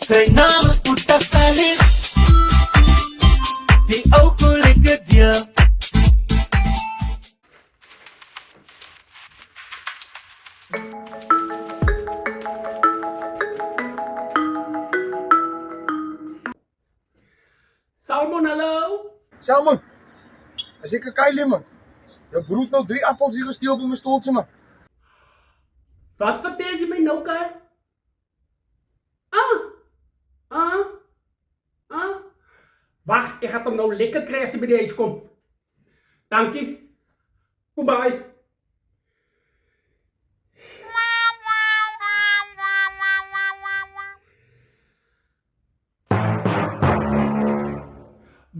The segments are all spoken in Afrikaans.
Zijn naam is Boeta Salis, die ook een lekker dier. Salmon, hallo? Salmon, as ek 'n Kylie man. Jou broer het nou 3 appels hier gesteel by my stoeltjie man. Wat vertel jy my nou, Kyle? Wacht, ek gaan hom nou lekker kry as hy by die huis kom. Dankie. Goodbye.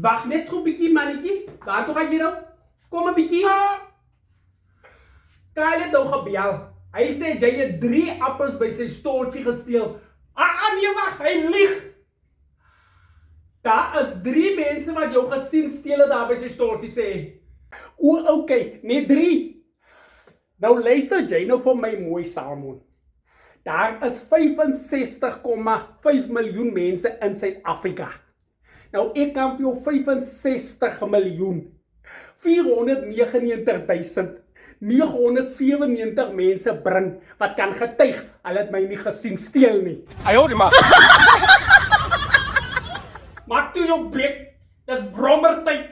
Wacht net goed bietjie, mannetjie. Waar toe gaan jy nou? Kom 'n bietjie. Kyle het nou gebel. Hy sê jy het 3 appels by sy stoeltjie gesteel. Nee, wag, hy lieg. Daar is 3 mense wat jou gesien steel het daar by sy stoeltjie sê. Okay, net 3. Nou luister jy nou vir my mooi Salmon. Daar is 65,5 miljoen mense in Suid-Afrika. Nou ek kan vir jou 65.499.997 mense bring wat kan getuig hulle het my nie gesien steel nie. Ayo, man. Maak toe jou bek. Dis brommertyd.